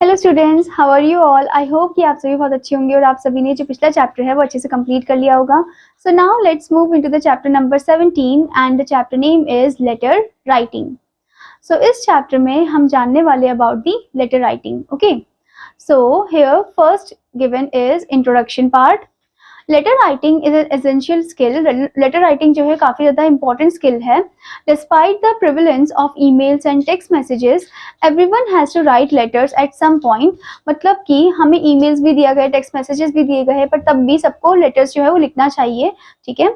Hello students, how are you all. I hope कि आप सभी बहुत अच्छे होंगे और आप सभी ने जो पिछला चैप्टर है वो अच्छे से कंप्लीट कर लिया होगा। So now let's move into the chapter number 17 and the chapter name is letter writing. So इस चैप्टर में हम जानने वाले about the letter writing. Okay, so here first given is introduction part. Letter writing is an essential skill. Letter writing जो है काफी ज्यादा important skill है। Despite the prevalence of emails and text messages, everyone has to write letters at some point. मतलब कि हमें emails भी दिया गया, टेक्स्ट मैसेजेस भी दिए गए हैं, पर तब भी सबको लेटर्स जो है वो लिखना चाहिए। ठीक है।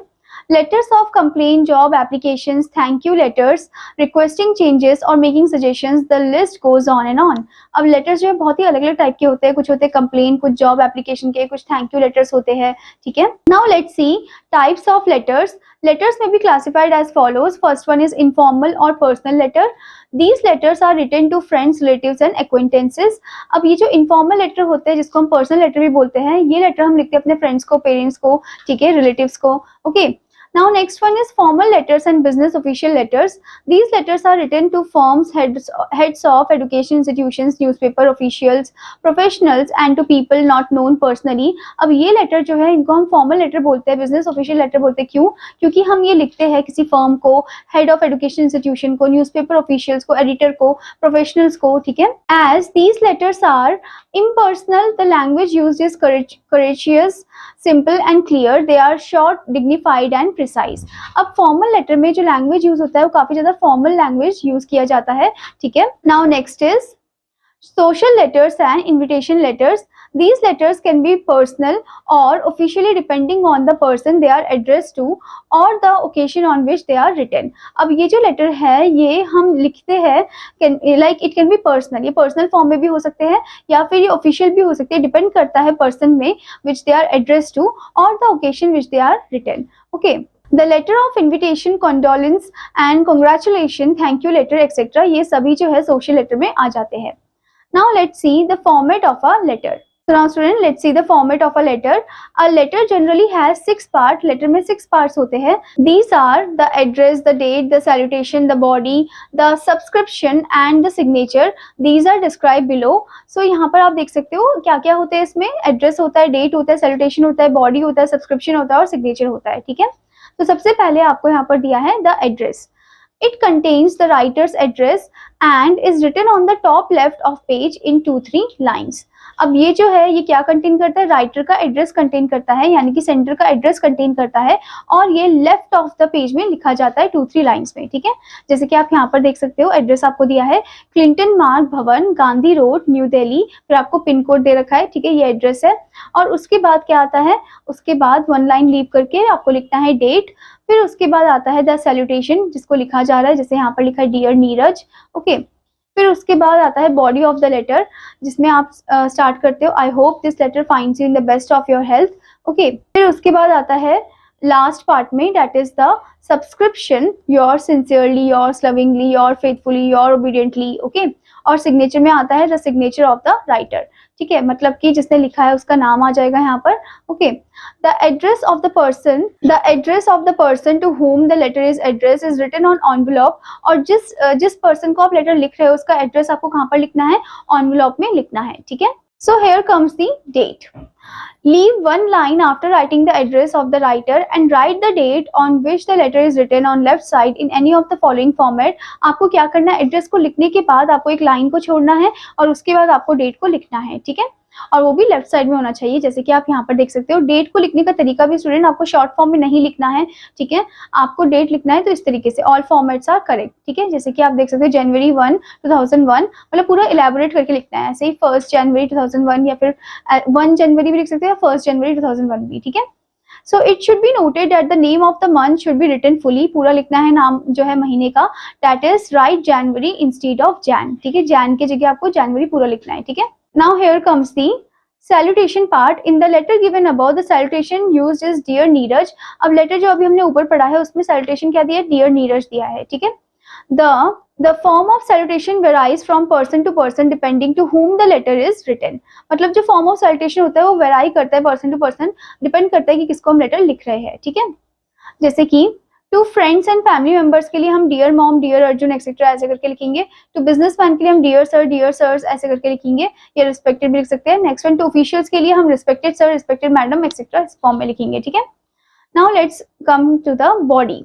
Letters of complain, job applications, thank you letters, requesting changes और making suggestions, the list goes on and on. अब लेटर्स जो है बहुत ही अलग अलग टाइप के होते हैं। कुछ होते हैं कंप्लेन, कुछ जॉब एप्लीकेशन के, कुछ थैंक यू लेटर्स होते हैं। ठीक है। Now let's see types of letters. Letters में भी classified as follows. First one is informal और personal letter. These letters are written to friends, relatives and acquaintances. अब ये जो इनफॉर्मल लेटर होते हैं, जिसको हम पर्सनल लेटर भी बोलते हैं, ये लेटर हम लिखते हैं अपने फ्रेंड्स को, पेरेंट्स को, ठीक है, रिलेटिव्स को। Okay, now next one is formal letters and business official letters. These letters are written to firms, heads of education institutions, newspaper officials, professionals and to people not known personally. अब ये letter जो है इनको हम formal letter बोलते हैं, business official letter बोलते हैं। क्यों? क्योंकि हम ये लिखते हैं किसी फर्म को, हेड ऑफ एजुकेशन इंस्टीट्यूशन को, न्यूज़पेपर ऑफिशियल्स को, एडिटर को, प्रोफेशनल्स को। ठीक है। As these letters are impersonal, the language used is courteous, simple and clear. They are short, dignified and precise. अब फॉर्मल लेटर में जो लैंग्वेज यूज होता है वो काफी ज्यादा फॉर्मल लैंग्वेज यूज किया जाता है। ठीक है। Now next is social letters and invitation letters. These letters can be personal or officially depending on the person they are addressed to or the occasion on which they are written. अब ये जो letter है ये हम लिखते हैं, like it can be personal, ये personal form में भी हो सकते हैं या फिर ये official भी हो सकते हैं, डिपेंड करता है person में which they are addressed to or the occasion which they are written. Okay. The letter of invitation, condolence and congratulation, thank you letter etc. ये सभी जो है social letter में आ जाते हैं। Now let's see the format of a letter. So now student, let's see the format of a letter. A letter generally has 6 parts. Letter में 6 parts होते हैं. These are the address, the date, the salutation, the body, the subscription and the signature. These are described below. So यहाँ पर आप देख सकते हो क्या क्या होते हैं इसमें। एड्रेस होता है, डेट होता है, सैल्यूटेशन होता है, बॉडी होता है, सब्सक्रिप्शन होता है और सिग्नेचर होता है। ठीक है। तो सबसे पहले आपको यहाँ पर दिया है the address. It contains the writer's address and is written on the top left of page in 2-3 lines. अब ये जो है ये क्या कंटेन करता है? राइटर का एड्रेस कंटेन करता है, यानी कि सेंडर का एड्रेस कंटेन करता है और ये लेफ्ट ऑफ द पेज में लिखा जाता है 2-3 लाइन्स में। ठीक है। जैसे कि आप यहाँ पर देख सकते हो, एड्रेस आपको दिया है क्लिंटन मार्ग भवन, गांधी रोड, न्यू दिल्ली, फिर आपको पिन कोड दे रखा है। ठीक है, ये एड्रेस है। और उसके बाद क्या आता है? उसके बाद 1 लाइन लीव करके आपको लिखना है डेट। फिर उसके बाद आता है द सैल्यूटेशन, जिसको लिखा जा रहा है, जैसे यहाँ पर लिखा है डियर नीरज। ओके। फिर उसके बाद आता है बॉडी ऑफ द लेटर, जिसमें आप स्टार्ट करते हो I hope this letter finds you in the best of your health. Okay. फिर उसके बाद आता है लास्ट पार्ट में, that is the subscription, your sincerely, your lovingly, your faithfully, your obediently. Okay. और सिग्नेचर में आता है the signature of the writer. ठीक है, मतलब कि जिसने लिखा है उसका नाम आ जाएगा यहाँ पर। Okay. The address of the person to whom the letter is addressed is written on envelope. और जिस पर्सन को आप लेटर लिख रहे हो उसका एड्रेस आपको कहाँ पर लिखना है? एनवेलप में लिखना है। ठीक है। So here comes the date. Leave 1 line after writing the address of the writer and write the date on which the letter is written on left side in any of the following format. आपको क्या करना है? Address को लिखने के बाद आपको एक लाइन को छोड़ना है और उसके बाद आपको डेट को लिखना है। ठीक है। और वो भी लेफ्ट साइड में होना चाहिए, जैसे कि आप यहाँ पर देख सकते हो। डेट को लिखने का तरीका भी स्टूडेंट आपको शॉर्ट फॉर्म में नहीं लिखना है। ठीक है। आपको डेट लिखना है तो इस तरीके से, ऑल फॉर्मेट्स आर करेक्ट। ठीक है। जैसे कि आप देख सकते हो जनवरी 1, 2001, मतलब पूरा इलेबोरेट करके लिखना है। ऐसे ही 1 जनवरी 2001 या फिर 1 जनवरी भी लिख सकते हो, 1 जनवरी 2001 भी। ठीक है। So it should be noted that the name of the month should be written fully. पूरा लिखना है नाम जो है महीने का। That is write January instead of Jan. ठीक है। Jan की जगह आपको जनवरी पूरा लिखना है। ठीक है। Now here comes the salutation part. In the letter given above, the salutation used is dear Neeraj. अब लेटर जो अभी हमने ऊपर पढ़ा है उसमें salutation क्या दिया है? डियर नीरज दिया है। ठीक है। The form of salutation varies from person to person depending to whom the letter is written. मतलब जो form of salutation होता है वो vary करता है person to person, डिपेंड करता है कि किसको हम लेटर लिख रहे हैं। ठीक है। जैसे कि to friends and family members के लिए हम dear mom, dear Arjun et cetera ऐसे करके लिखेंगे। टू बिजनेसमैन के लिए हम डियर सर्स ऐसे करके लिखेंगे, या रिस्पेक्टेड भी लिख सकते हैं। नेक्स्ट वन, टू ऑफिशियल्स के लिए हम respected sir, respected madam et cetera इस फॉर्म में लिखेंगे, ठीक है। Now let's come to the body.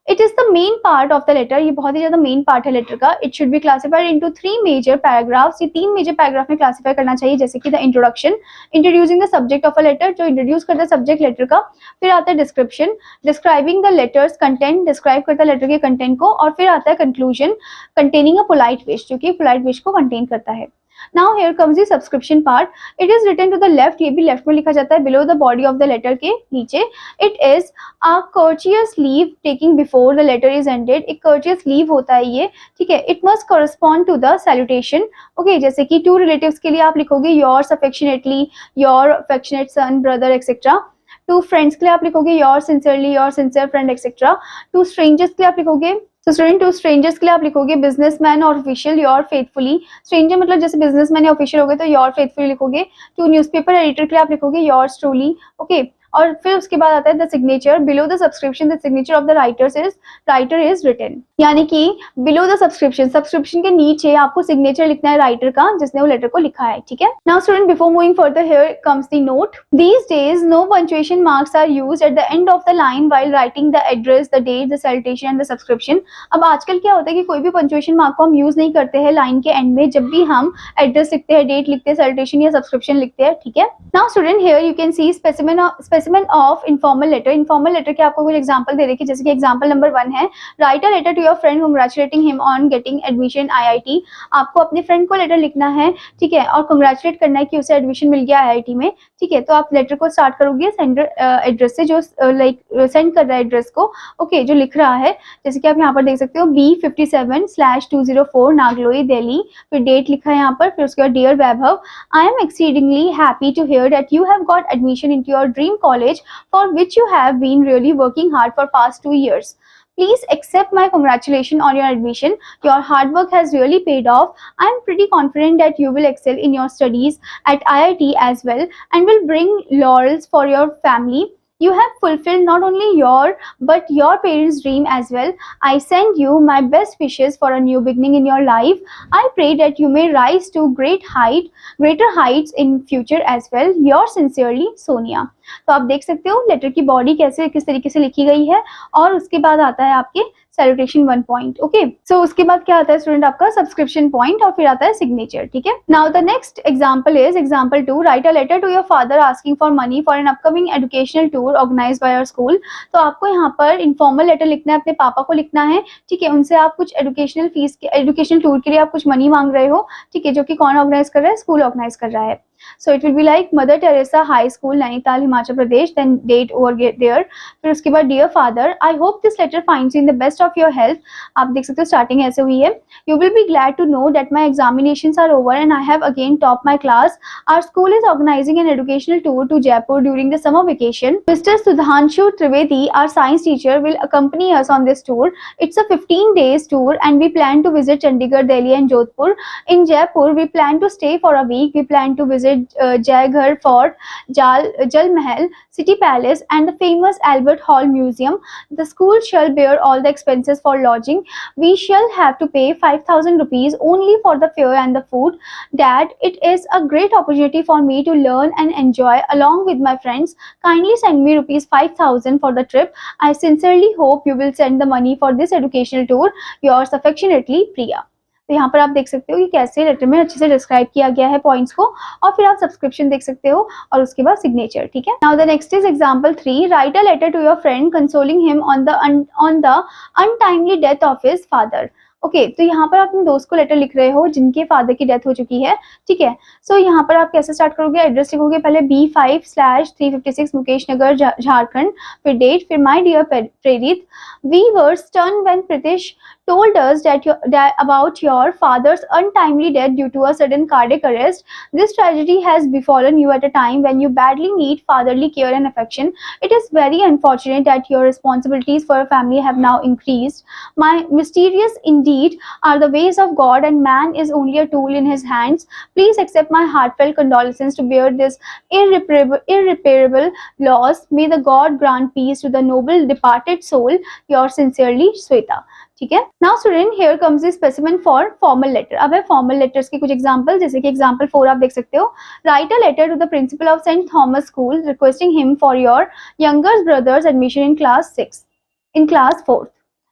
It is the main part of the letter, ये बहुत ही ज्यादा मेन पार्ट है लेटर का। It should be classified into 3 major paragraphs, ये 3 मेजर पैराग्राफ में क्लासिफाई करना चाहिए, जैसे कि the introduction, introducing the subject of a letter, जो इंट्रोड्यूस करता है सब्जेक्ट लेटर का। फिर आता है description, describing the letter's content, describe करता है लेटर के कंटेंट को। और फिर आता है conclusion, containing a polite wish, जो कि पोलाइट विश को कंटेन करता है। Now here comes the subscription part. It is written to the left, ये भी लेफ्ट में लिखा जाता है, below the body of the letter के नीचे। It is a courteous leave taking before the letter is ended, एक courteous leave होता है ये, ठीक है। It must correspond to the salutation, okay, जैसे कि टू रिलेटिव्स के लिए आप लिखोगे yours affectionately, your affectionate son, brother etc। To friends के लिए आप लिखोगे yours sincerely, your sincere friend etc। To strangers के लिए आप लिखोगे, तो स्टूडेंट टू स्ट्रेंजर्स के लिए आप लिखोगे बिजनेसमैन और ऑफिशियल योर फेथफुली, स्ट्रेंजर मतलब जैसे बिजनेसमैन या ऑफिशियल हो गए तो योर फेथफुली लिखोगे। टू न्यूज़पेपर एडिटर के लिए आप लिखोगे योर्स ट्रूली, ओके। और फिर उसके बाद आता है the signature, below the subscription the signature of the writer is written, यानी कि बिलो द सब्सक्रिप्शन के नीचे आपको सिग्नेचर लिखना है राइटर का जिसने वो लेटर को लिखा है, ठीक है। Now student before moving further here comes the note. These days no punctuation marks are used at the end of the line while writing the address, the date, the salutation and the subscription. अब आजकल क्या होता है कि कोई भी punctuation mark को हम यूज नहीं करते हैं लाइन के एंड में, जब भी हम एड्रेस लिखते हैं, डेट लिखते हैं, सैल्यूटेशन या सब्सक्रिप्शन लिखते हैं, ठीक है। Now student here you can see specimen of informal letter. Informal letter के आपको कुछ एग्जांपल दे रखी है, जैसे कि एग्जांपल नंबर 1 है, write a letter to your friend congratulating him on getting admission IIT. आपको अपने फ्रेंड को लेटर लिखना है, ठीक है, और कांग्रेचुलेट करना है कि उसे एडमिशन मिल गया आईआईटी में, ठीक है। तो आप लेटर को स्टार्ट करोगे सेंडर एड्रेस से, जो लाइक सेंड कर रहा है एड्रेस को, ओके, जो लिख रहा है, जैसे कि आप यहाँ पर देख सकते हो B57/204 नागलोई दिल्ली, फिर डेट लिखा है यहाँ पर, फिर उसके बाद dear Vaibhav, I am exceedingly happy to hear that you have got admission into your dream college for which you have been really working hard for past 2 years. Please accept my congratulations on your admission. Your hard work has really paid off. I am pretty confident that you will excel in your studies at IIT as well and will bring laurels for your family. You have fulfilled not only your but your parents' dream as well. I send you my best wishes for a new beginning in your life. I pray that you may rise to greater heights in future as well. Yours sincerely, Sonia. तो आप देख सकते हो letter की body कैसे किस तरीके से लिखी गई है, और उसके बाद आता है आपके सैल्यूटेशन 1 पॉइंट, ओके। सो उसके बाद क्या आता है स्टूडेंट आपका सब्सक्रिप्शन पॉइंट, और फिर आता है सिग्नेचर, ठीक है। Now the next example is example 2, write a letter to your father asking for money for an upcoming educational tour organised by your school. तो आपको यहाँ पर इनफॉर्मल लेटर लिखना है, अपने पापा को लिखना है, ठीक है। उनसे आप कुछ एजुकेशनल टूर के लिए आप कुछ मनी मांग रहे हो, ठीक है, जो कि कौन ऑर्गेनाइज कर रहा है, स्कूल ऑर्गेनाइज कर रहा है। So it will be like Mother Teresa High School, Nainital, Himachal Pradesh, then date over there. फिर उसके बाद Dear Father, I hope this letter finds you in the best of your health. आप देख सकते हो स्टार्टिंग ऐसे हुई है। You will be glad to know that my examinations are over and I have again topped my class. Our school is organizing an educational tour to Jaipur during the summer vacation. Mr. Sudhanshu Trivedi, our science teacher, will accompany us on this tour. It's a 15 days tour and we plan to visit Chandigarh, Delhi and Jodhpur. In Jaipur, we plan to stay for a week. We plan to visit Jaighar Fort, Jal Mahal, City Palace and the famous Albert Hall Museum. The school shall bear all the expenses for lodging. We shall have to pay 5,000 rupees only for the fare and the food. Dad, it is a great opportunity for me to learn and enjoy along with my friends. Kindly send me rupees 5,000 for the trip. I sincerely hope you will send the money for this educational tour. Yours affectionately, Priya. तो यहाँ पर आप देख सकते हो कि कैसे letter में अच्छे से डिस्क्राइब किया गया है पॉइंट्स को, और फिर आप सब्सक्रिप्शन देख सकते हो और उसके बाद सिग्नेचर, ठीक है। Now the next is example 3, write a letter to your friend consoling him on the untimely death of his father. Okay, तो यहाँ पर आप अपने दोस्त को लेटर लिख रहे हो जिनके फादर की डेथ हो चुकी है, ठीक है। सो यहाँ पर आप कैसे स्टार्ट करोगे, एड्रेस लिखोगे पहले B5/356 मुकेश नगर झारखंड, फिर डेट, फिर my dear Prerit, we were stunned when Pritish told us that about your father's untimely death due to a sudden cardiac arrest. This tragedy has befallen you at a time when you badly need fatherly care and affection. It is very unfortunate that your responsibilities for a family have now increased. My mysterious indeed are the ways of God, and man is only a tool in his hands. Please accept my heartfelt condolences to bear this irreparable loss. May the God grant peace to the noble departed soul. Yours sincerely, Sweta. ठीक है. Now student here comes the specimen for formal letter. अब है formal letters के कुछ example, जैसे कि example 4 आप देख सकते हो. Write a letter to the principal of Saint Thomas school requesting him for your younger brother's admission in class 4.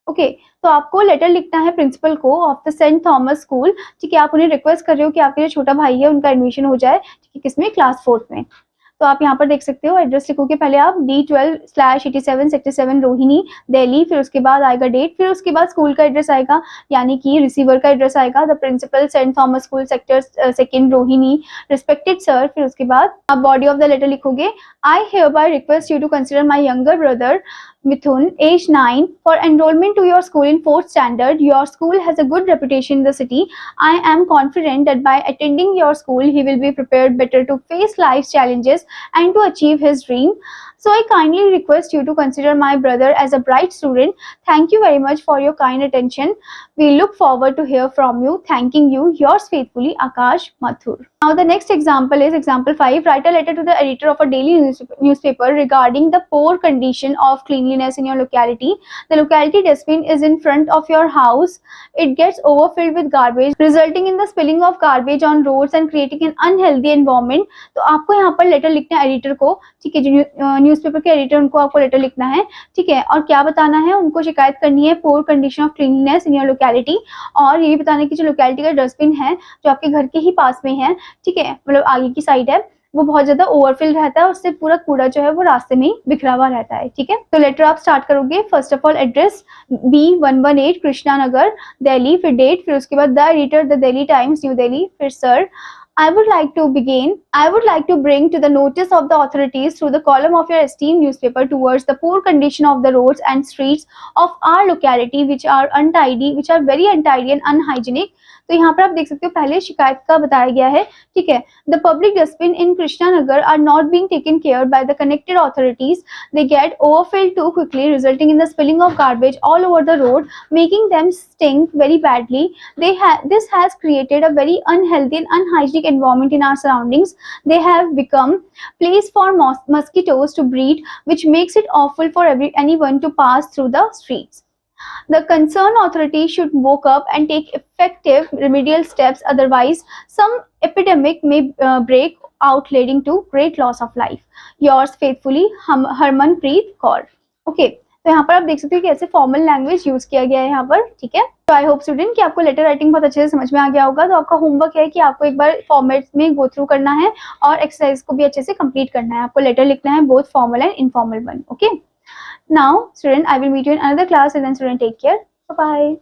Okay, तो आपको लेटर लिखना है प्रिंसिपल को of the Saint Thomas school. ठीक है, आप उन्हें रिक्वेस्ट कर रहे हो कि आपके जो छोटा भाई है उनका एडमिशन हो जाए. ठीक है, किसमें? क्लास 4 में. तो आप यहाँ पर देख सकते हो, एड्रेस लिखोगे पहले आप D12/87 सेक्टर 7 रोहिणी दिल्ली, फिर उसके बाद आएगा डेट, फिर उसके बाद स्कूल का एड्रेस आएगा, यानी कि रिसीवर का एड्रेस आएगा the principal Saint Thomas school sector 2 Rohini, respected sir. फिर उसके बाद आप बॉडी ऑफ द लेटर लिखोगे, I hereby request you to consider my younger brother Mithun, age 9, for enrollment to your school in 4th standard. Your school has a good reputation in the city. I am confident that by attending your school, he will be prepared better to face life's challenges and to achieve his dream. So I kindly request you to consider my brother as a bright student. Thank you very much for your kind attention. We look forward to hear from you. Thanking you, yours faithfully, Akash Mathur. Now the next example is example 5. Write a letter to the editor of a daily newspaper regarding the poor condition of cleanliness in your locality. The locality dustbin is in front of your house. It gets overfilled with garbage, resulting in the spilling of garbage on roads and creating an unhealthy environment. तो आपको यहाँ पर letter लिखना है editor को. ठीक है, जो न्यूज़पेपर के एडिटर उनको आपको लेटर लिखना है. ठीक है, और क्या बताना है? उनको शिकायत करनी है poor condition of cleanliness in your locality, और ये भी बताना है कि जो लोकेलिटी का डस्टबिन है जो आपके घर के ही पास में है, ठीक है, मतलब आगे की साइड है, वो बहुत ज्यादा ओवरफिल रहता है, उससे पूरा कूड़ा जो है वो रास्ते में ही बिखरा हुआ रहता है. ठीक है, तो लेटर आप स्टार्ट करोगे. First of all address B118 Krishna Nagar Delhi, फिर डेट, फिर उसके बाद the editor the Delhi Times New Delhi, फिर sir I would like to bring to the notice of the authorities through the column of your esteemed newspaper towards the poor condition of the roads and streets of our locality which are very untidy and unhygienic. तो यहाँ पर आप देख सकते हो पहले शिकायत का बताया गया है. ठीक है, the public dustbin in Krishna Nagar are not being taken care by the connected authorities. They get overfilled too quickly, resulting in the spilling of garbage all over the road, making them stink very badly. This has created a very unhealthy and unhygienic environment in our surroundings. They have become place for mosquitoes to breed, which makes it awful for anyone to pass through the streets. The concerned authority should woke up and take effective remedial steps, otherwise some epidemic may break out, leading to great loss of life. Yours faithfully, Harmanpreet Kaur. Okay, तो यहाँ पर आप देख सकते हो कि ऐसे formal language use किया गया है यहाँ पर. ठीक है, तो आई होप स्टूडेंट कि आपको लेटर राइटिंग बहुत अच्छे से समझ में आ गया होगा. तो आपका होमवर्क है कि आपको एक बार फॉर्मेट में गो थ्रू करना है और एक्सरसाइज को भी अच्छे से कंप्लीट करना है. आपको लेटर लिखना है both formal and informal one. Okay, now student, I will meet you in another class, and then student take care. Bye bye.